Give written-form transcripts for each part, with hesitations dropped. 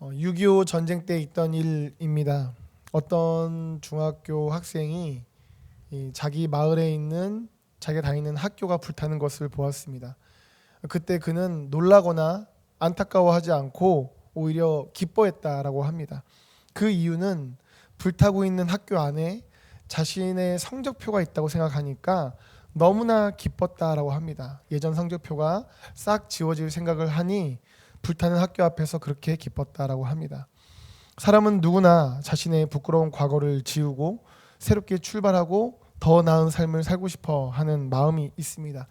6.25 전쟁 때 있던 일입니다. 어떤 중학교 학생이 자기 마을에 있는 자기가 다니는 학교가 불타는 것을 보았습니다. 그때 그는 놀라거나 안타까워하지 않고 오히려 기뻐했다라고 합니다. 그 이유는 불타고 있는 학교 안에 자신의 성적표가 있다고 생각하니까 너무나 기뻤다라고 합니다. 예전 성적표가 싹 지워질 생각을 하니 불타는 학교 앞에서 그렇게 기뻤다라고 합니다. 사람은 누구나 자신의 부끄러운 과거를 지우고 새롭게 출발하고 더 나은 삶을 살고 싶어 하는 마음이 있습니다.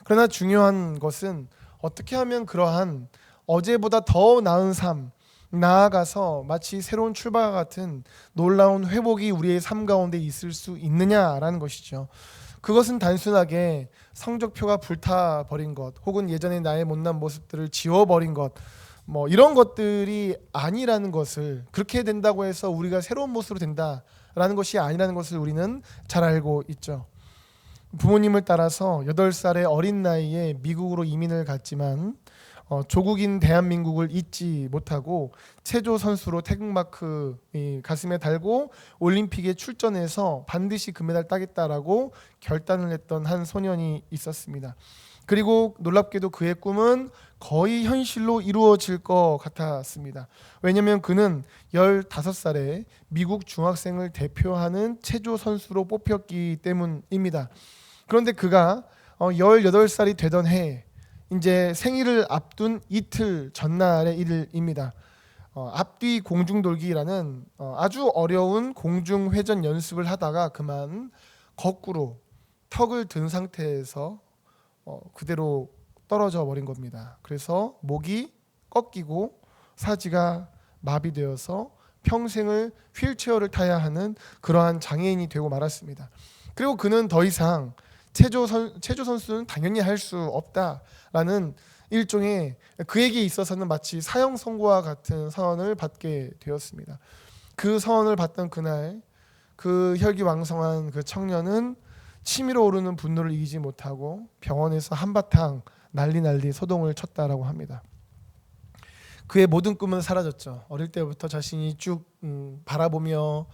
그러나 중요한 것은 어떻게 하면 그러한 어제보다 더 나은 삶, 나아가서 마치 새로운 출발과 같은 놀라운 회복이 우리의 삶 가운데 있을 수 있느냐라는 것이죠. 그것은 단순하게 성적표가 불타버린 것, 혹은 예전의 나의 못난 모습들을 지워버린 것, 이런 것들이 아니라는 것을, 그렇게 된다고 해서 우리가 새로운 모습으로 된다라는 것이 아니라는 것을 우리는 잘 알고 있죠. 부모님을 따라서 8살의 어린 나이에 미국으로 이민을 갔지만 조국인 대한민국을 잊지 못하고 체조 선수로 태극마크 가슴에 달고 올림픽에 출전해서 반드시 금메달 따겠다라고 결단을 했던 한 소년이 있었습니다. 그리고 놀랍게도 그의 꿈은 거의 현실로 이루어질 것 같았습니다. 왜냐하면 그는 15살에 미국 중학생을 대표하는 체조 선수로 뽑혔기 때문입니다. 그런데 그가 18살이 되던 해, 이제 생일을 앞둔 이틀 전날의 일입니다. 앞뒤 공중돌기라는 아주 어려운 공중회전 연습을 하다가 그만 거꾸로 턱을 든 상태에서 그대로 떨어져 버린 겁니다. 그래서 목이 꺾이고 사지가 마비되어서 평생을 휠체어를 타야 하는 그러한 장애인이 되고 말았습니다. 그리고 그는 더 이상 체조 선수는 당연히 할 수 없다라는 일종의, 그에게 있어서는 마치 사형 선고와 같은 선언을 받게 되었습니다. 그 선언을 받던 그날, 그 혈기왕성한 그 청년은 치밀어 오르는 분노를 이기지 못하고 병원에서 한바탕 난리 소동을 쳤다라고 합니다. 그의 모든 꿈은 사라졌죠. 어릴 때부터 자신이 쭉 바라보며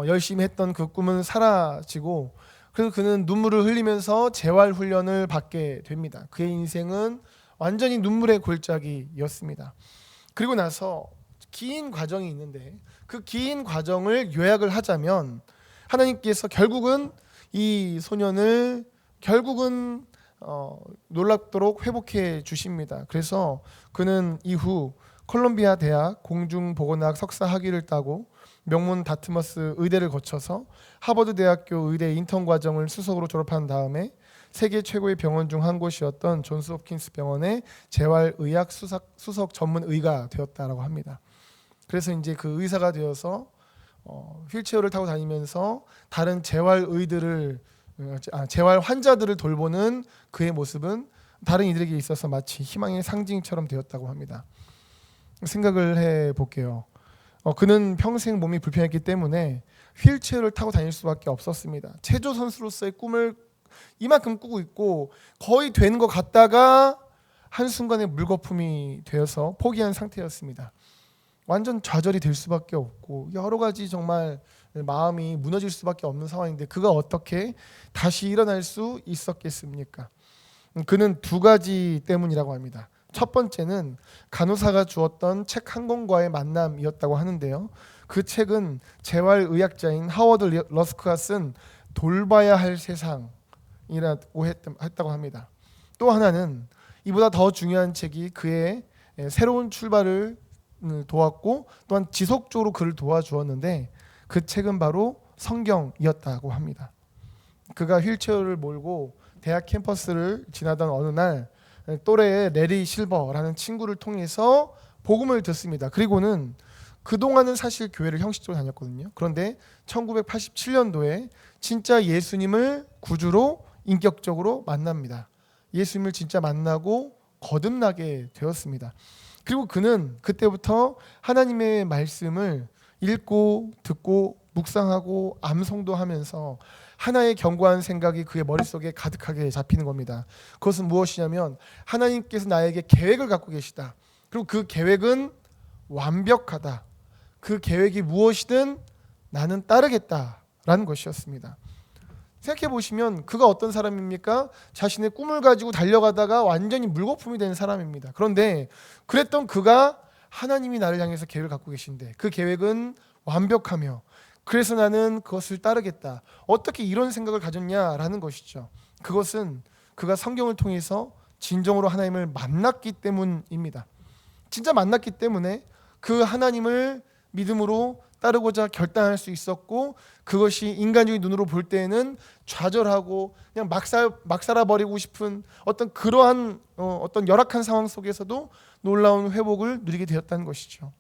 열심히 했던 그 꿈은 사라지고, 그래서 그는 눈물을 흘리면서 재활훈련을 받게 됩니다. 그의 인생은 완전히 눈물의 골짜기였습니다. 그리고 나서 긴 과정이 있는데, 그 긴 과정을 요약을 하자면 하나님께서 결국은 이 소년을 놀랍도록 회복해 주십니다. 그래서 그는 이후 콜롬비아 대학 공중보건학 석사 학위를 따고 명문 다트머스 의대를 거쳐서 하버드 대학교 의대 인턴 과정을 수석으로 졸업한 다음에 세계 최고의 병원 중 한 곳이었던 존스 홉킨스 병원의 재활의학 수석 전문 의가 되었다라고 합니다. 그래서 이제 그 의사가 되어서 휠체어를 타고 다니면서 다른 재활 환자들을 돌보는 그의 모습은 다른 이들에게 있어서 마치 희망의 상징처럼 되었다고 합니다. 생각을 해볼게요. 그는 평생 몸이 불편했기 때문에 휠체어를 타고 다닐 수밖에 없었습니다. 체조 선수로서의 꿈을 이만큼 꾸고 있고 거의 되는 것 같다가 한순간에 물거품이 되어서 포기한 상태였습니다. 완전 좌절이 될 수밖에 없고 여러 가지 정말 마음이 무너질 수밖에 없는 상황인데 그가 어떻게 다시 일어날 수 있었겠습니까? 그는 두 가지 때문이라고 합니다. 첫 번째는 간호사가 주었던 책 한 권과의 만남이었다고 하는데요. 그 책은 재활의학자인 하워드 러스크가 쓴 돌봐야 할 세상이라고 했다고 합니다. 또 하나는 이보다 더 중요한 책이 그의 새로운 출발을 도왔고 또한 지속적으로 그를 도와주었는데 그 책은 바로 성경이었다고 합니다. 그가 휠체어를 몰고 대학 캠퍼스를 지나던 어느 날 또래의 레리 실버라는 친구를 통해서 복음을 듣습니다. 그리고는 그동안은 사실 교회를 형식적으로 다녔거든요. 그런데 1987년도에 진짜 예수님을 구주로 인격적으로 만납니다. 예수님을 진짜 만나고 거듭나게 되었습니다. 그리고 그는 그때부터 하나님의 말씀을 읽고 듣고 묵상하고 암송도 하면서 하나의 견고한 생각이 그의 머릿속에 가득하게 잡히는 겁니다. 그것은 무엇이냐면 하나님께서 나에게 계획을 갖고 계시다. 그리고 그 계획은 완벽하다. 그 계획이 무엇이든 나는 따르겠다라는 것이었습니다. 생각해 보시면 그가 어떤 사람입니까? 자신의 꿈을 가지고 달려가다가 완전히 물거품이 된 사람입니다. 그런데 그랬던 그가 하나님이 나를 향해서 계획을 갖고 계신데 그 계획은 완벽하며 그래서 나는 그것을 따르겠다. 어떻게 이런 생각을 가졌냐라는 것이죠. 그것은 그가 성경을 통해서 진정으로 하나님을 만났기 때문입니다. 진짜 만났기 때문에 그 하나님을 믿음으로 따르고자 결단할 수 있었고 그것이 인간적인 눈으로 볼 때에는 좌절하고 그냥 막 살아버리고 싶은 어떤 그러한 어떤 열악한 상황 속에서도 놀라운 회복을 누리게 되었다는 것이죠.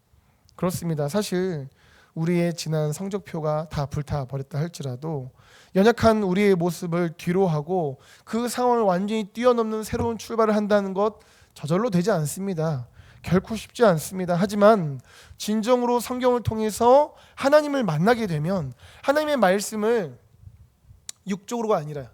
그렇습니다. 사실 우리의 지난 성적표가 다 불타버렸다 할지라도 연약한 우리의 모습을 뒤로하고 그 상황을 완전히 뛰어넘는 새로운 출발을 한다는 것 저절로 되지 않습니다. 결코 쉽지 않습니다. 하지만 진정으로 성경을 통해서 하나님을 만나게 되면 하나님의 말씀을 육적으로가 아니라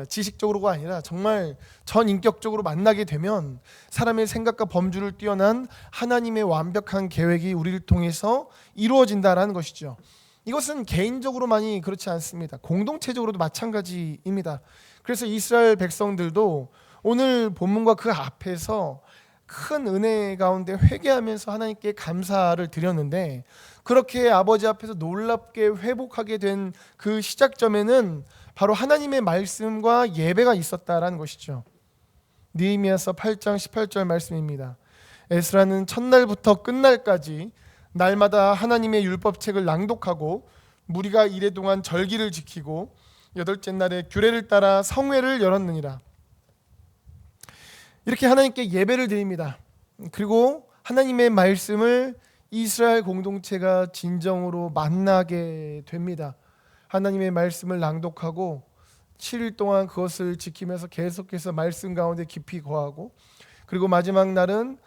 지식적으로가 아니라 정말 전인격적으로 만나게 되면 사람의 생각과 범주를 뛰어난 하나님의 완벽한 계획이 우리를 통해서 이루어진다라는 것이죠. 이것은 개인적으로만이 그렇지 않습니다. 공동체적으로도 마찬가지입니다. 그래서 이스라엘 백성들도 오늘 본문과 그 앞에서 큰 은혜 가운데 회개하면서 하나님께 감사를 드렸는데 그렇게 아버지 앞에서 놀랍게 회복하게 된 그 시작점에는 바로 하나님의 말씀과 예배가 있었다라는 것이죠. 느헤미야서 8장 18절 말씀입니다. 에스라는 첫날부터 끝날까지 날마다 하나님의 율법책을 낭독하고 무리가 이래 동안 절기를 지키고 여덟째 날에 규례를 따라 성회를 열었느니라. 이렇게 하나님께 예배를 드립니다. 그리고 하나님의 말씀을 이스라엘 공동체가 진정으로 만나게 됩니다. 하나님의 말씀을 낭독하고 7일 동안 그것을 지키면서 계속해서 말씀 가운데 깊이 거하고 그리고 마지막 날은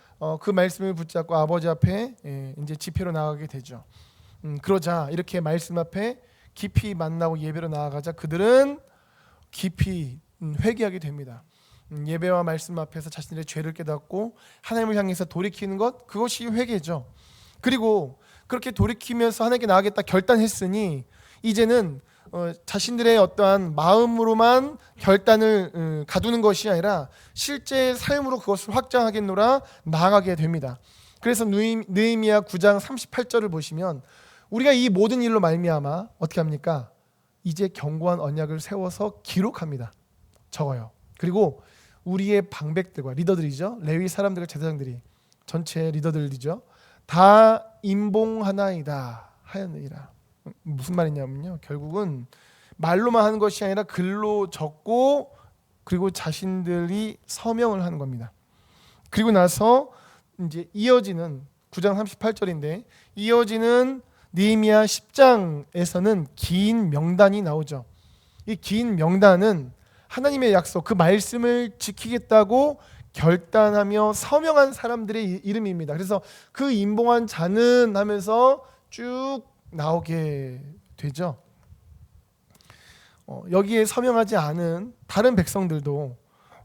그 말씀을 붙잡고 아버지 앞에 이제 집회로 나가게 되죠. 그러자 이렇게 말씀 앞에 깊이 만나고 예배로 나아가자 그들은 깊이 회개하게 됩니다. 예배와 말씀 앞에서 자신들의 죄를 깨닫고 하나님을 향해서 돌이키는 것 그것이 회개죠. 그리고 그렇게 돌이키면서 하나님께 나아가겠다 결단했으니 이제는 자신들의 어떠한 마음으로만 결단을 가두는 것이 아니라 실제 삶으로 그것을 확장하겠노라 나아가게 됩니다. 그래서 느헤미야 9장 38절을 보시면 우리가 이 모든 일로 말미암아 어떻게 합니까? 이제 견고한 언약을 세워서 기록합니다. 적어요. 그리고 우리의 방백들과 리더들이죠. 레위 사람들과 제사장들이 전체 리더들이죠. 다 임봉하나이다 하였느니라. 무슨 말이냐면요. 결국은 말로만 하는 것이 아니라 글로 적고 그리고 자신들이 서명을 하는 겁니다. 그리고 나서 이제 이어지는 9장 38절인데 이어지는 느헤미야 10장에서는 긴 명단이 나오죠. 이 긴 명단은 하나님의 약속, 그 말씀을 지키겠다고 결단하며 서명한 사람들의 이름입니다. 그래서 그 임봉한 자는 하면서 쭉 나오게 되죠. 여기에 서명하지 않은 다른 백성들도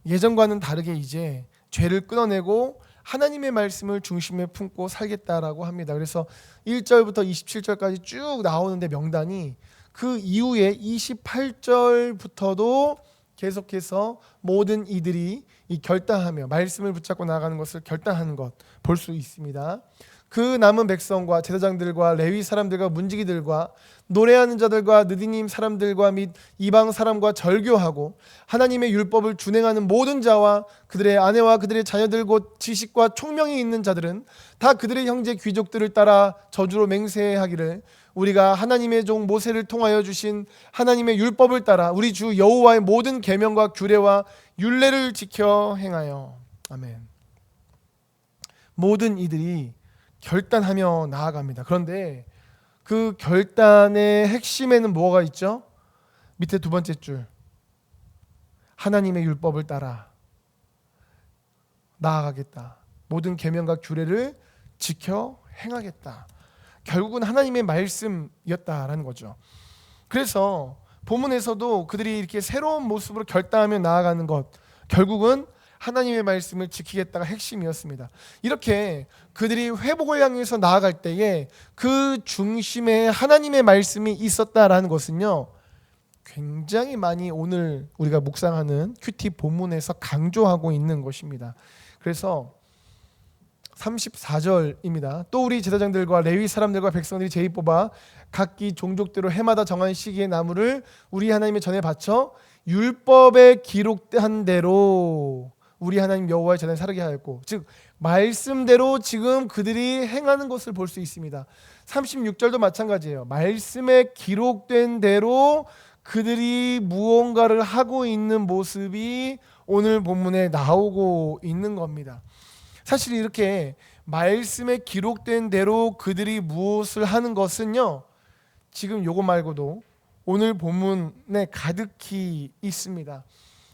예전과는 다르게 이제 죄를 끊어내고 하나님의 말씀을 중심에 품고 살겠다라고 합니다. 그래서 1절부터 27절까지 쭉 나오는데 명단이 그 이후에 28절부터도 계속해서 모든 이들이 이 결단하며 말씀을 붙잡고 나가는 것을 결단하는 것 볼 수 있습니다. 그 남은 백성과 제사장들과 레위 사람들과 문지기들과 노래하는 자들과 느디님 사람들과 및 이방 사람과 절교하고 하나님의 율법을 준행하는 모든 자와 그들의 아내와 그들의 자녀들 곧 지식과 총명이 있는 자들은 다 그들의 형제 귀족들을 따라 저주로 맹세하기를 우리가 하나님의 종 모세를 통하여 주신 하나님의 율법을 따라 우리 주 여호와의 모든 계명과 규례와 율례를 지켜 행하여. 아멘. 모든 이들이 결단하며 나아갑니다. 그런데 그 결단의 핵심에는 뭐가 있죠? 밑에 두 번째 줄. 하나님의 율법을 따라 나아가겠다. 모든 계명과 규례를 지켜 행하겠다. 결국은 하나님의 말씀이었다라는 거죠. 그래서 본문에서도 그들이 이렇게 새로운 모습으로 결단하며 나아가는 것 결국은 하나님의 말씀을 지키겠다가 핵심이었습니다. 이렇게 그들이 회복을 향해서 나아갈 때에 그 중심에 하나님의 말씀이 있었다라는 것은요, 굉장히 많이 오늘 우리가 묵상하는 큐티 본문에서 강조하고 있는 것입니다. 그래서 34절입니다. 또 우리 제사장들과 레위 사람들과 백성들이 제의 뽑아 각기 종족대로 해마다 정한 시기의 나무를 우리 하나님의 전에 바쳐 율법에 기록한 대로 우리 하나님 여호와의 전에 사르게 하였고, 즉 말씀대로 지금 그들이 행하는 것을 볼 수 있습니다. 36절도 마찬가지예요. 말씀에 기록된 대로 그들이 무언가를 하고 있는 모습이 오늘 본문에 나오고 있는 겁니다. 사실 이렇게 말씀에 기록된 대로 그들이 무엇을 하는 것은요, 지금 요거 말고도 오늘 본문에 가득히 있습니다.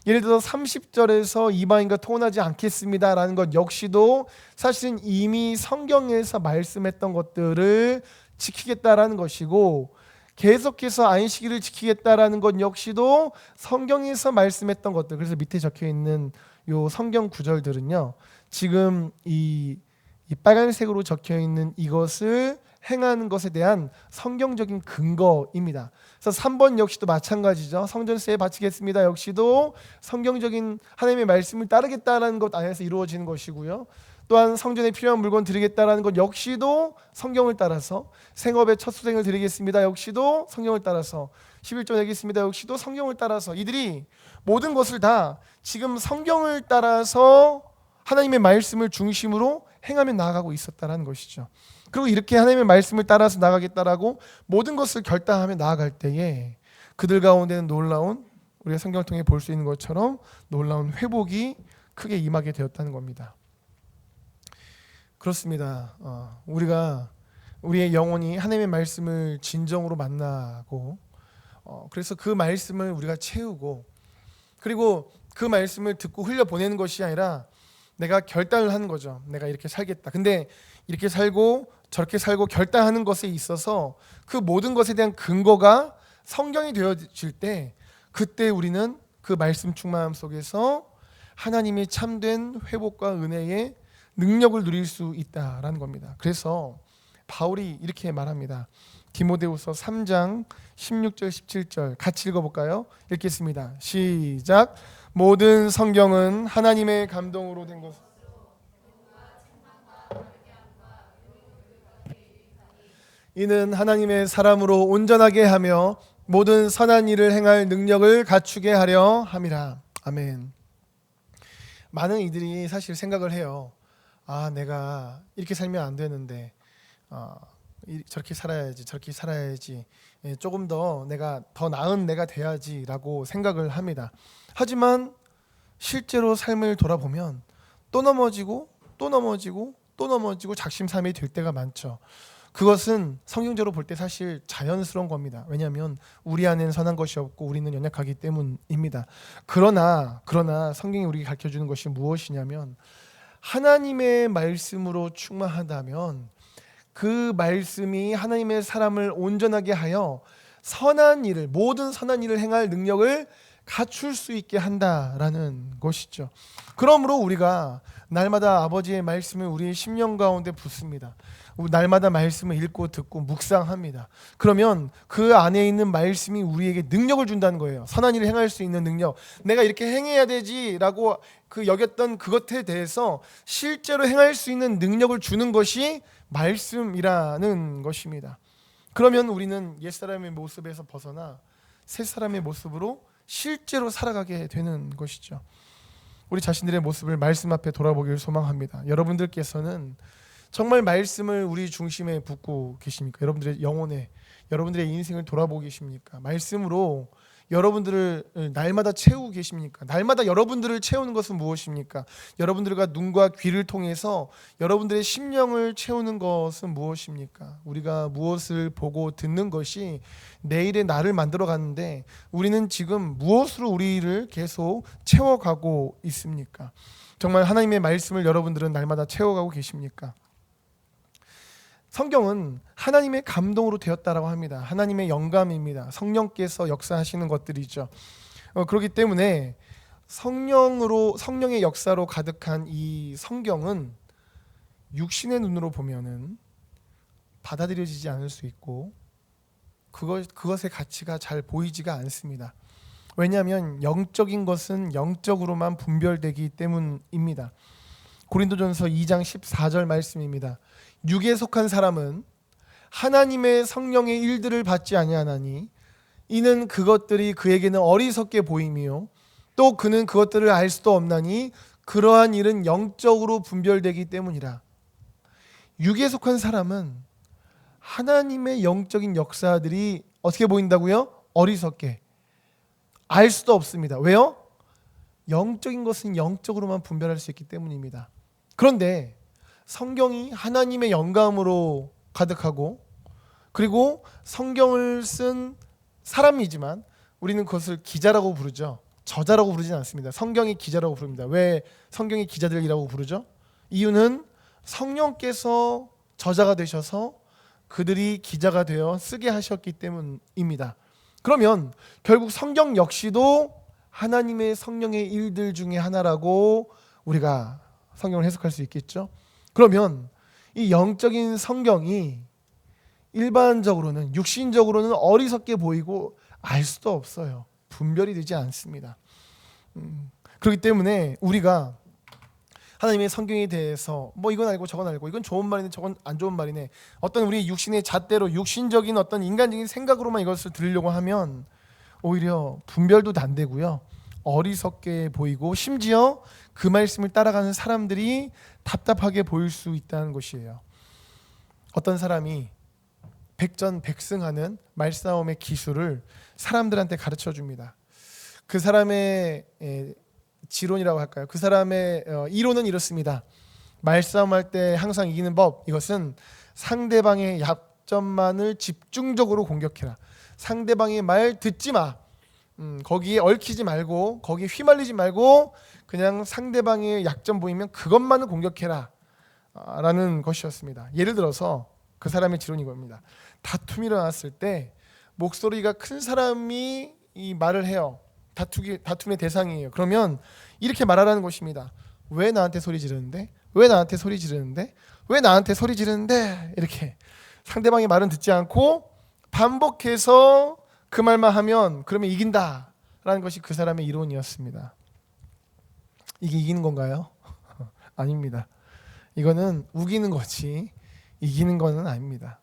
예를 들어 30절에서 이방인과 통혼하지 않겠습니다라는 것 역시도 사실은 이미 성경에서 말씀했던 것들을 지키겠다라는 것이고, 계속해서 안식일을 지키겠다라는 것 역시도 성경에서 말씀했던 것들. 그래서 밑에 적혀 있는 요 성경 구절들은요, 지금 이 빨간색으로 적혀 있는 이것을 행하는 것에 대한 성경적인 근거입니다. 그래서 3번 역시도 마찬가지죠. 성전세에 바치겠습니다 역시도 성경적인 하나님의 말씀을 따르겠다라는 것 안에서 이루어지는 것이고요. 또한 성전에 필요한 물건 드리겠다라는 것 역시도 성경을 따라서, 생업의 첫 수생을 드리겠습니다 역시도 성경을 따라서, 11조 내겠습니다 역시도 성경을 따라서, 이들이 모든 것을 다 지금 성경을 따라서 하나님의 말씀을 중심으로 행하며 나아가고 있었다라는 것이죠. 그리고 이렇게 하나님의 말씀을 따라서 나가겠다라고 모든 것을 결단하며 나아갈 때에 그들 가운데는 놀라운, 우리가 성경을 통해 볼 수 있는 것처럼 놀라운 회복이 크게 임하게 되었다는 겁니다. 그렇습니다. 우리가 우리의 영혼이 하나님의 말씀을 진정으로 만나고, 그래서 그 말씀을 우리가 채우고, 그리고 그 말씀을 듣고 흘려보내는 것이 아니라 내가 결단을 하는 거죠. 내가 이렇게 살겠다. 근데 이렇게 살고 저렇게 살고 결단하는 것에 있어서 그 모든 것에 대한 근거가 성경이 되어질 때, 그때 우리는 그 말씀 충만함 속에서 하나님의 참된 회복과 은혜의 능력을 누릴 수 있다라는 겁니다. 그래서 바울이 이렇게 말합니다. 디모데후서 3장 16절 17절 같이 읽어볼까요? 읽겠습니다. 시작. 모든 성경은 하나님의 감동으로 된 것, 이는 하나님의 사람으로 온전하게 하며 모든 선한 일을 행할 능력을 갖추게 하려 함이라. 아멘. 많은 이들이 사실 생각을 해요. 내가 이렇게 살면 안 되는데, 저렇게 살아야지, 저렇게 살아야지, 조금 더 내가 더 나은 내가 돼야지라고 생각을 합니다. 하지만 실제로 삶을 돌아보면 또 넘어지고 또 넘어지고 또 넘어지고 작심삼일이 될 때가 많죠. 그것은 성경적으로 볼 때 사실 자연스러운 겁니다. 왜냐하면 우리 안에는 선한 것이 없고 우리는 연약하기 때문입니다. 그러나 성경이 우리에게 가르쳐주는 것이 무엇이냐면, 하나님의 말씀으로 충만하다면 그 말씀이 하나님의 사람을 온전하게 하여 선한 일을, 모든 선한 일을 행할 능력을 갖출 수 있게 한다라는 것이죠. 그러므로 우리가 날마다 아버지의 말씀을 우리의 심령 가운데 붓습니다. 날마다 말씀을 읽고 듣고 묵상합니다. 그러면 그 안에 있는 말씀이 우리에게 능력을 준다는 거예요. 선한 일을 행할 수 있는 능력. 내가 이렇게 행해야 되지라고 여겼던 그것에 대해서 실제로 행할 수 있는 능력을 주는 것이 말씀이라는 것입니다. 그러면 우리는 옛사람의 모습에서 벗어나 새사람의 모습으로 실제로 살아가게 되는 것이죠. 우리 자신들의 모습을 말씀 앞에 돌아보기를 소망합니다. 여러분들께서는 정말 말씀을 우리 중심에 붓고 계십니까? 여러분들의 영혼에, 여러분들의 인생을 돌아보고 계십니까? 말씀으로 여러분들을 날마다 채우고 계십니까? 날마다 여러분들을 채우는 것은 무엇입니까? 여러분들과 눈과 귀를 통해서 여러분들의 심령을 채우는 것은 무엇입니까? 우리가 무엇을 보고 듣는 것이 내일의 나를 만들어 가는데, 우리는 지금 무엇으로 우리를 계속 채워가고 있습니까? 정말 하나님의 말씀을 여러분들은 날마다 채워가고 계십니까? 성경은 하나님의 감동으로 되었다라고 합니다. 하나님의 영감입니다. 성령께서 역사하시는 것들이죠. 그렇기 때문에 성령의 역사로 가득한 이 성경은 육신의 눈으로 보면은 받아들여지지 않을 수 있고 그것의 가치가 잘 보이지가 않습니다. 왜냐하면 영적인 것은 영적으로만 분별되기 때문입니다. 고린도전서 2장 14절 말씀입니다. 육에 속한 사람은 하나님의 성령의 일들을 받지 아니하나니 이는 그것들이 그에게는 어리석게 보임이요 또 그는 그것들을 알 수도 없나니 그러한 일은 영적으로 분별되기 때문이라. 육에 속한 사람은 하나님의 영적인 역사들이 어떻게 보인다고요? 어리석게 알 수도 없습니다. 왜요? 영적인 것은 영적으로만 분별할 수 있기 때문입니다. 그런데 성경이 하나님의 영감으로 가득하고 그리고 성경을 쓴 사람이지만 우리는 그것을 기자라고 부르죠. 저자라고 부르지는 않습니다. 성경이 기자라고 부릅니다. 왜 성경이 기자들이라고 부르죠? 이유는 성령께서 저자가 되셔서 그들이 기자가 되어 쓰게 하셨기 때문입니다. 그러면 결국 성경 역시도 하나님의 성령의 일들 중에 하나라고 우리가 성경을 해석할 수 있겠죠. 그러면 이 영적인 성경이 일반적으로는 육신적으로는 어리석게 보이고 알 수도 없어요. 분별이 되지 않습니다. 그렇기 때문에 우리가 하나님의 성경에 대해서 뭐 이건 알고 저건 알고 이건 좋은 말이네 저건 안 좋은 말이네 어떤 우리 육신의 잣대로 육신적인 어떤 인간적인 생각으로만 이것을 들으려고 하면 오히려 분별도 안 되고요. 어리석게 보이고 심지어 그 말씀을 따라가는 사람들이 답답하게 보일 수 있다는 것이에요. 어떤 사람이 백전백승하는 말싸움의 기술을 사람들한테 가르쳐 줍니다. 그 사람의 지론이라고 할까요? 그 사람의 이론은 이렇습니다. 말싸움할 때 항상 이기는 법, 이것은 상대방의 약점만을 집중적으로 공격해라. 상대방의 말 듣지 마. 거기에 얽히지 말고 거기에 휘말리지 말고 그냥 상대방의 약점 보이면 그것만을 공격해라 라는 것이었습니다. 예를 들어서 그 사람의 지론이 이겁니다. 다툼이 일어났을 때 목소리가 큰 사람이 이 말을 해요. 다툼의 대상이에요. 그러면 이렇게 말하라는 것입니다. 왜 나한테 소리 지르는데? 왜 나한테 소리 지르는데? 왜 나한테 소리 지르는데? 이렇게 상대방의 말은 듣지 않고 반복해서 그 말만 하면 그러면 이긴다라는 것이 그 사람의 이론이었습니다. 이게 이기는 건가요? 아닙니다. 이거는 우기는 거지 이기는 것은 아닙니다.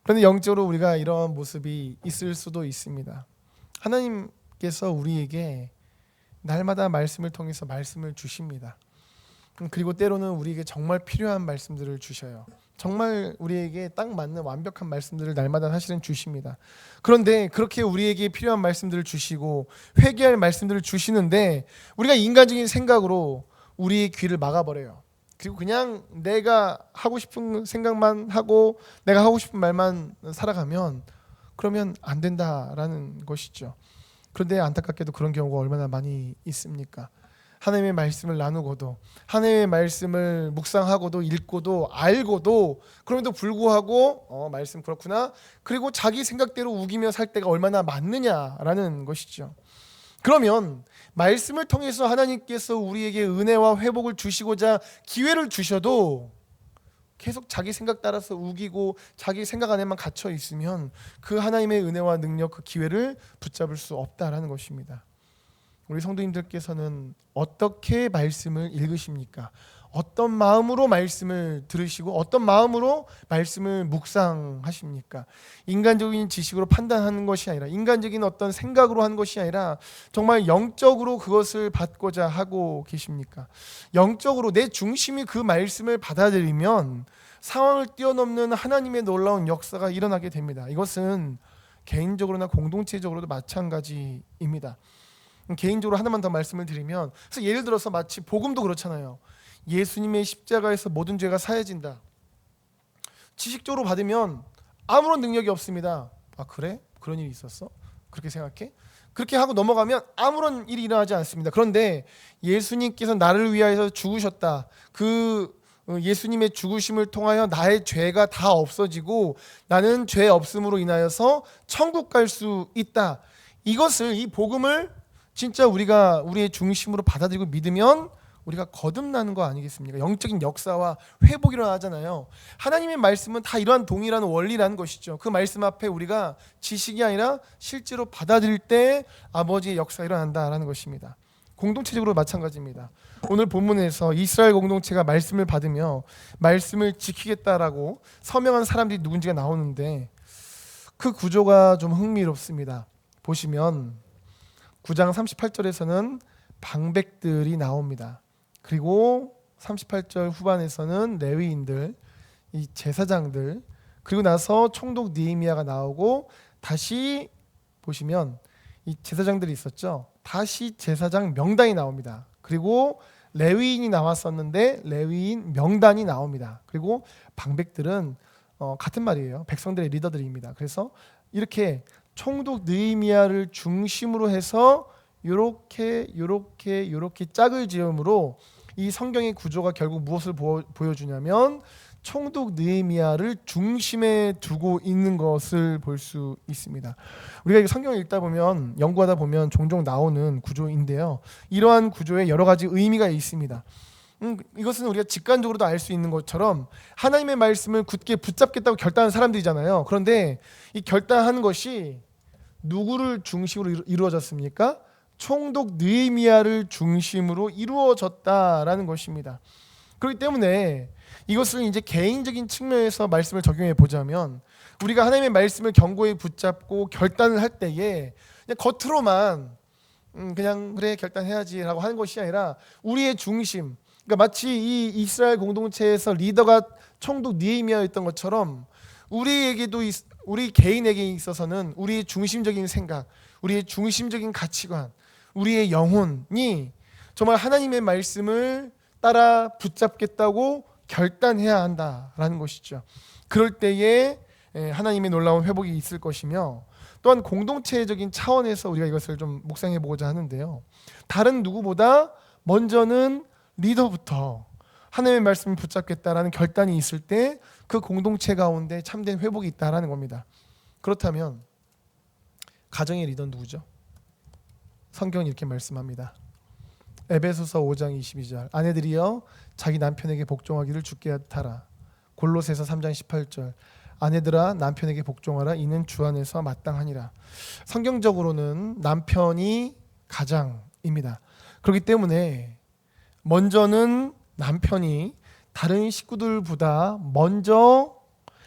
그런데 영적으로 우리가 이런 모습이 있을 수도 있습니다. 하나님께서 우리에게 날마다 말씀을 통해서 말씀을 주십니다. 그리고 때로는 우리에게 정말 필요한 말씀들을 주셔요. 정말 우리에게 딱 맞는 완벽한 말씀들을 날마다 사실은 주십니다. 그런데 그렇게 우리에게 필요한 말씀들을 주시고 회개할 말씀들을 주시는데 우리가 인간적인 생각으로 우리의 귀를 막아버려요. 그리고 그냥 내가 하고 싶은 생각만 하고 내가 하고 싶은 말만 살아가면 그러면 안 된다라는 것이죠. 그런데 안타깝게도 그런 경우가 얼마나 많이 있습니까? 하나님의 말씀을 나누고도 하나님의 말씀을 묵상하고도 읽고도 알고도 그럼에도 불구하고 말씀 그렇구나 그리고 자기 생각대로 우기며 살 때가 얼마나 많느냐라는 것이죠. 그러면 말씀을 통해서 하나님께서 우리에게 은혜와 회복을 주시고자 기회를 주셔도 계속 자기 생각 따라서 우기고 자기 생각 안에만 갇혀 있으면 그 하나님의 은혜와 능력 그 기회를 붙잡을 수 없다라는 것입니다. 우리 성도님들께서는 어떻게 말씀을 읽으십니까? 어떤 마음으로 말씀을 들으시고 어떤 마음으로 말씀을 묵상하십니까? 인간적인 지식으로 판단하는 것이 아니라 인간적인 어떤 생각으로 하는 것이 아니라 정말 영적으로 그것을 받고자 하고 계십니까? 영적으로 내 중심이 그 말씀을 받아들이면 상황을 뛰어넘는 하나님의 놀라운 역사가 일어나게 됩니다. 이것은 개인적으로나 공동체적으로도 마찬가지입니다. 개인적으로 하나만 더 말씀을 드리면 그래서 예를 들어서 마치 복음도 그렇잖아요. 예수님의 십자가에서 모든 죄가 사해진다. 지식적으로 받으면 아무런 능력이 없습니다. 아 그래? 그런 일이 있었어? 그렇게 생각해? 그렇게 하고 넘어가면 아무런 일이 일어나지 않습니다. 그런데 예수님께서 나를 위하여 죽으셨다. 그 예수님의 죽으심을 통하여 나의 죄가 다 없어지고 나는 죄 없음으로 인하여서 천국 갈 수 있다. 이것을 이 복음을 진짜 우리가 우리의 중심으로 받아들이고 믿으면 우리가 거듭나는 거 아니겠습니까? 영적인 역사와 회복이 일어나잖아요. 하나님의 말씀은 다 이러한 동일한 원리라는 것이죠. 그 말씀 앞에 우리가 지식이 아니라 실제로 받아들일 때 아버지의 역사가 일어난다라는 것입니다. 공동체적으로 마찬가지입니다. 오늘 본문에서 이스라엘 공동체가 말씀을 받으며 말씀을 지키겠다라고 서명한 사람들이 누군지가 나오는데 그 구조가 좀 흥미롭습니다. 보시면 9장 38절에서는 방백들이 나옵니다. 그리고 38절 후반에서는 레위인들, 이 제사장들, 그리고 나서 총독 느헤미야가 나오고 다시 보시면 이 제사장들이 있었죠. 다시 제사장 명단이 나옵니다. 그리고 레위인이 나왔었는데 레위인 명단이 나옵니다. 그리고 방백들은 같은 말이에요. 백성들의 리더들입니다. 그래서 이렇게 총독 느헤미야를 중심으로 해서 요렇게 짝을 지음으로 이 성경의 구조가 결국 무엇을 보여주냐면 총독 느헤미야를 중심에 두고 있는 것을 볼 수 있습니다. 우리가 성경을 읽다 보면 연구하다 보면 종종 나오는 구조인데요. 이러한 구조에 여러 가지 의미가 있습니다. 이것은 우리가 직관적으로도 알 수 있는 것처럼 하나님의 말씀을 굳게 붙잡겠다고 결단한 사람들이잖아요. 그런데 이 결단한 것이 누구를 중심으로 이루어졌습니까? 총독 느헤미야를 중심으로 이루어졌다라는 것입니다. 그렇기 때문에 이것을 이제 개인적인 측면에서 말씀을 적용해 보자면 우리가 하나님의 말씀을 견고히 붙잡고 결단을 할 때에 그냥 겉으로만 그냥 그래 결단해야지라고 하는 것이 아니라 우리의 중심, 그러니까 마치 이 이스라엘 공동체에서 리더가 총독 느헤미야였던 것처럼 우리 개인에게 있어서는 우리의 중심적인 생각, 우리의 중심적인 가치관, 우리의 영혼이 정말 하나님의 말씀을 따라 붙잡겠다고 결단해야 한다라는 것이죠. 그럴 때에 하나님의 놀라운 회복이 있을 것이며 또한 공동체적인 차원에서 우리가 이것을 좀 묵상해 보고자 하는데요. 다른 누구보다 먼저는 리더부터 하나님의 말씀을 붙잡겠다라는 결단이 있을 때 그 공동체 가운데 참된 회복이 있다라는 겁니다. 그렇다면 가정의 리더는 누구죠? 성경은 이렇게 말씀합니다. 에베소서 5장 22절 아내들이여 자기 남편에게 복종하기를 주께 하라. 골로새서 3장 18절 아내들아 남편에게 복종하라. 이는 주 안에서 마땅하니라. 성경적으로는 남편이 가장입니다. 그렇기 때문에 먼저는 남편이 다른 식구들보다 먼저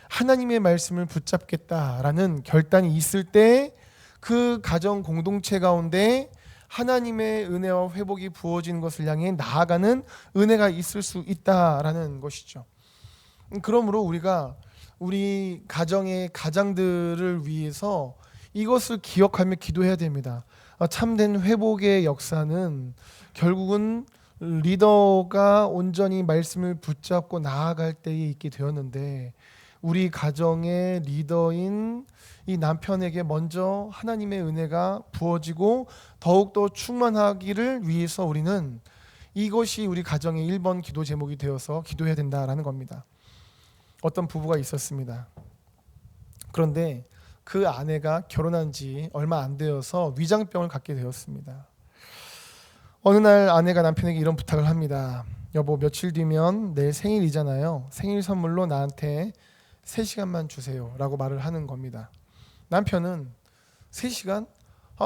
하나님의 말씀을 붙잡겠다라는 결단이 있을 때 그 가정 공동체 가운데 하나님의 은혜와 회복이 부어진 것을 향해 나아가는 은혜가 있을 수 있다라는 것이죠. 그러므로 우리가 우리 가정의 가장들을 위해서 이것을 기억하며 기도해야 됩니다. 참된 회복의 역사는 결국은 리더가 온전히 말씀을 붙잡고 나아갈 때에 있게 되었는데 우리 가정의 리더인 이 남편에게 먼저 하나님의 은혜가 부어지고 더욱더 충만하기를 위해서 우리는 이것이 우리 가정의 1번 기도 제목이 되어서 기도해야 된다라는 겁니다. 어떤 부부가 있었습니다. 그런데 그 아내가 결혼한 지 얼마 안 되어서 위장병을 갖게 되었습니다. 어느 날 아내가 남편에게 이런 부탁을 합니다. 여보, 며칠 뒤면 내 생일이잖아요. 생일 선물로 나한테 3시간만 주세요 라고 말을 하는 겁니다. 남편은 3시간?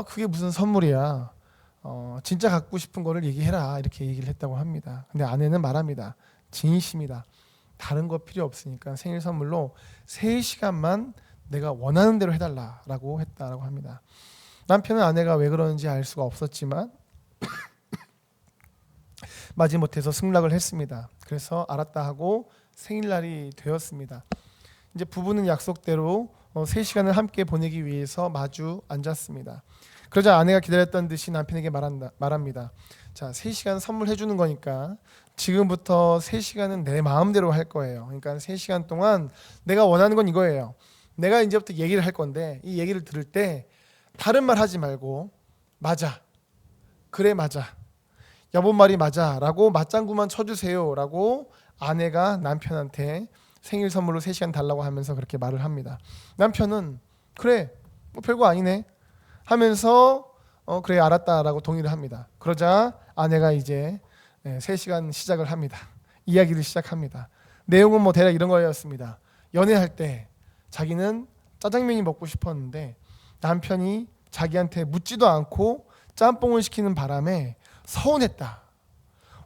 그게 무슨 선물이야. 진짜 갖고 싶은 거를 얘기해라 이렇게 얘기를 했다고 합니다. 근데 아내는 말합니다. 진심이다. 다른 거 필요 없으니까 생일 선물로 3시간만 내가 원하는 대로 해달라고 했다라고 합니다. 남편은 아내가 왜 그러는지 알 수가 없었지만 마지못해서 승낙을 했습니다. 그래서 알았다 하고 생일날이 되었습니다. 이제 부부는 약속대로 3시간을 함께 보내기 위해서 마주 앉았습니다. 그러자 아내가 기다렸던 듯이 남편에게 말합니다. 자, 3시간 선물해 주는 거니까 지금부터 3시간은 내 마음대로 할 거예요. 그러니까 3시간 동안 내가 원하는 건 이거예요. 내가 이제부터 얘기를 할 건데 이 얘기를 들을 때 다른 말 하지 말고 맞아, 그래 맞아, 여보 말이 맞아 라고 맞장구만 쳐주세요 라고 아내가 남편한테 생일 선물로 3시간 달라고 하면서 그렇게 말을 합니다. 남편은 그래 뭐 별거 아니네 하면서 그래 알았다라고 동의를 합니다. 그러자 아내가 이제 3시간 시작을 합니다. 이야기를 시작합니다. 내용은 뭐 대략 이런 거였습니다. 연애할 때 자기는 짜장면이 먹고 싶었는데 남편이 자기한테 묻지도 않고 짬뽕을 시키는 바람에 서운했다.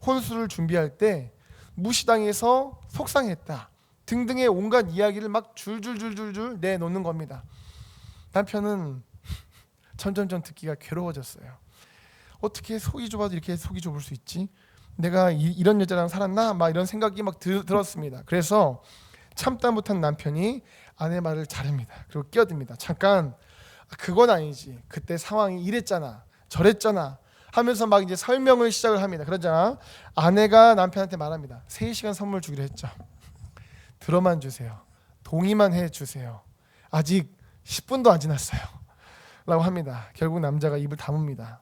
혼수를 준비할 때 무시당해서 속상했다. 등등의 온갖 이야기를 막 줄줄줄줄줄 내놓는 겁니다. 남편은 점점점 듣기가 괴로워졌어요. 어떻게 속이 좁아도 이렇게 속이 좁을 수 있지? 내가 이런 여자랑 살았나? 막 이런 생각이 막 들었습니다. 그래서 참다 못한 남편이 아내 말을 자릅니다. 그리고 끼어듭니다. 잠깐, 그건 아니지. 그때 상황이 이랬잖아, 저랬잖아 하면서 막 이제 설명을 시작을 합니다. 그러자 아내가 남편한테 말합니다. 3시간 선물 주기로 했죠. 들어만 주세요. 동의만 해주세요. 아직 10분도 안 지났어요 라고 합니다. 결국 남자가 입을 다뭅니다.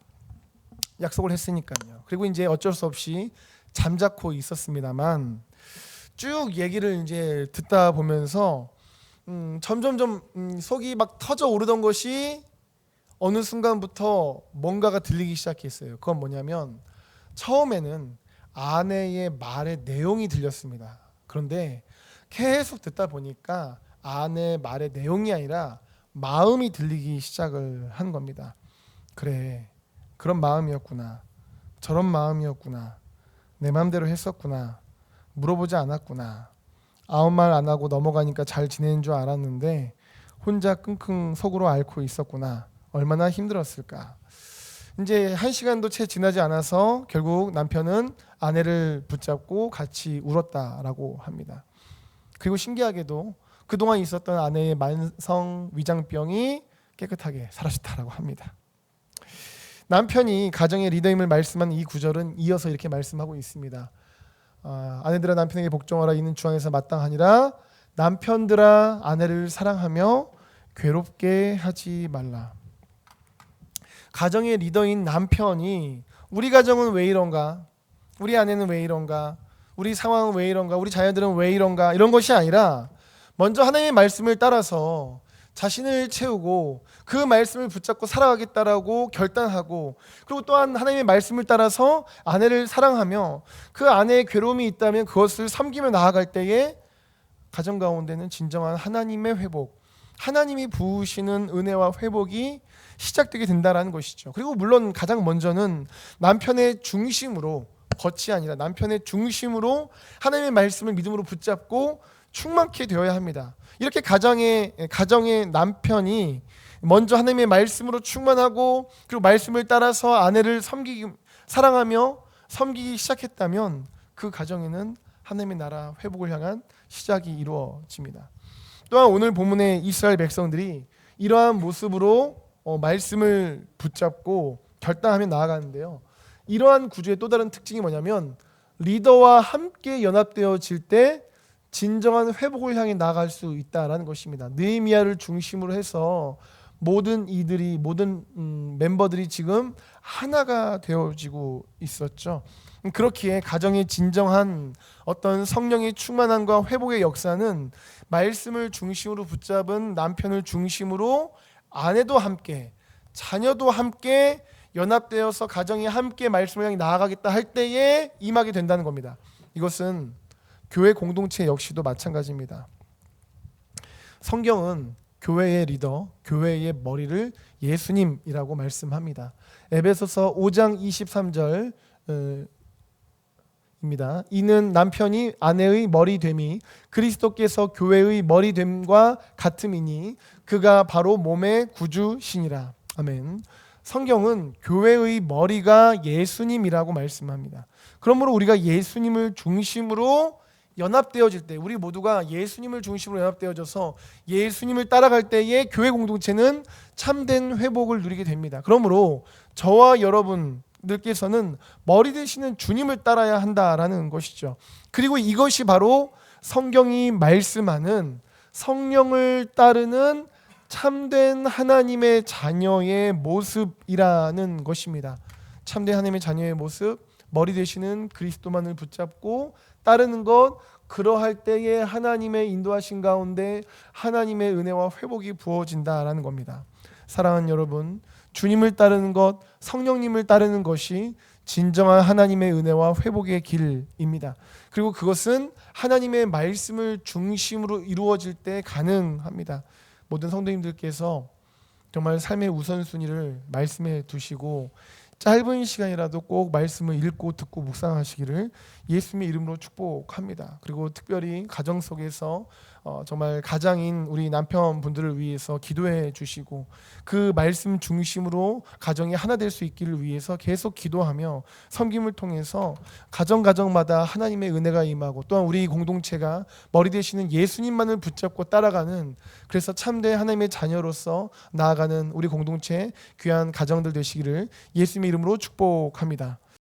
약속을 했으니까요. 그리고 이제 어쩔 수 없이 잠자코 있었습니다만 쭉 얘기를 이제 듣다 보면서 점점점 속이 막 터져 오르던 것이 어느 순간부터 뭔가가 들리기 시작했어요. 그건 뭐냐면 처음에는 아내의 말의 내용이 들렸습니다. 그런데 계속 듣다 보니까 아내의 말의 내용이 아니라 마음이 들리기 시작을 한 겁니다. 그래, 그런 마음이었구나. 저런 마음이었구나. 내 마음대로 했었구나. 물어보지 않았구나. 아무 말 안 하고 넘어가니까 잘 지내는 줄 알았는데 혼자 끙끙 속으로 앓고 있었구나. 얼마나 힘들었을까. 이제 1시간도 채 지나지 않아서 결국 남편은 아내를 붙잡고 같이 울었다라고 합니다. 그리고 신기하게도 그동안 있었던 아내의 만성 위장병이 깨끗하게 사라졌다라고 합니다. 남편이 가정의 리더임을 말씀한 이 구절은 이어서 이렇게 말씀하고 있습니다. 아내들아 남편에게 복종하라. 이는 주 안에서 마땅하니라. 남편들아 아내를 사랑하며 괴롭게 하지 말라. 가정의 리더인 남편이 우리 가정은 왜 이런가? 우리 아내는 왜 이런가? 우리 상황은 왜 이런가? 우리 자녀들은 왜 이런가? 이런 것이 아니라 먼저 하나님의 말씀을 따라서 자신을 채우고 그 말씀을 붙잡고 살아가겠다라고 결단하고, 그리고 또한 하나님의 말씀을 따라서 아내를 사랑하며 그 아내의 괴로움이 있다면 그것을 섬기며 나아갈 때에 가정 가운데는 진정한 하나님의 회복, 하나님이 부으시는 은혜와 회복이 시작되게 된다라는 것이죠. 그리고 물론 가장 먼저는 남편의 중심으로, 겉이 아니라 남편의 중심으로 하나님의 말씀을 믿음으로 붙잡고 충만케 되어야 합니다. 이렇게 가정의 남편이 먼저 하나님의 말씀으로 충만하고 그리고 말씀을 따라서 아내를 사랑하며 섬기기 시작했다면 그 가정에는 하나님의 나라 회복을 향한 시작이 이루어집니다. 또한 오늘 본문의 이스라엘 백성들이 이러한 모습으로 말씀을 붙잡고 결단하며 나아가는데요. 이러한 구조의 또 다른 특징이 뭐냐면 리더와 함께 연합되어질 때 진정한 회복을 향해 나아갈 수 있다라는 것입니다. 느헤미야를 중심으로 해서 모든 멤버들이 지금 하나가 되어지고 있었죠. 그렇기에 가정의 진정한 어떤 성령의 충만함과 회복의 역사는 말씀을 중심으로 붙잡은 남편을 중심으로 아내도 함께, 자녀도 함께 연합되어서 가정이 함께 말씀을 향해 나아가겠다 할 때에 임하게 된다는 겁니다. 이것은 교회 공동체 역시도 마찬가지입니다. 성경은 교회의 리더, 교회의 머리를 예수님이라고 말씀합니다. 에베소서 5장 23절입니다. 이는 남편이 아내의 머리 됨이 그리스도께서 교회의 머리 됨과 같음이니 그가 바로 몸의 구주시니라. 아멘. 성경은 교회의 머리가 예수님이라고 말씀합니다. 그러므로 우리가 예수님을 중심으로 연합되어질 때, 우리 모두가 예수님을 중심으로 연합되어져서 예수님을 따라갈 때에 교회 공동체는 참된 회복을 누리게 됩니다. 그러므로 저와 여러분들께서는 머리 되시는 주님을 따라야 한다라는 것이죠. 그리고 이것이 바로 성경이 말씀하는 성령을 따르는 참된 하나님의 자녀의 모습이라는 것입니다. 참된 하나님의 자녀의 모습, 머리 되시는 그리스도만을 붙잡고 따르는 것, 그러할 때에 하나님의 인도하신 가운데 하나님의 은혜와 회복이 부어진다라는 겁니다. 사랑하는 여러분, 주님을 따르는 것, 성령님을 따르는 것이 진정한 하나님의 은혜와 회복의 길입니다. 그리고 그것은 하나님의 말씀을 중심으로 이루어질 때 가능합니다. 모든 성도님들께서 정말 삶의 우선순위를 말씀에 두시고 짧은 시간이라도 꼭 말씀을 읽고 듣고 묵상하시기를 예수님의 이름으로 축복합니다. 그리고 특별히 가정 속에서 정말 가장인 우리 남편분들을 위해서 기도해 주시고 그 말씀 중심으로 가정이 하나 될 수 있기를 위해서 계속 기도하며 섬김을 통해서 가정마다 하나님의 은혜가 임하고 또한 우리 공동체가 머리 되시는 예수님만을 붙잡고 따라가는, 그래서 참된 하나님의 자녀로서 나아가는 우리 공동체 귀한 가정들 되시기를 예수님의 이름으로 축복합니다.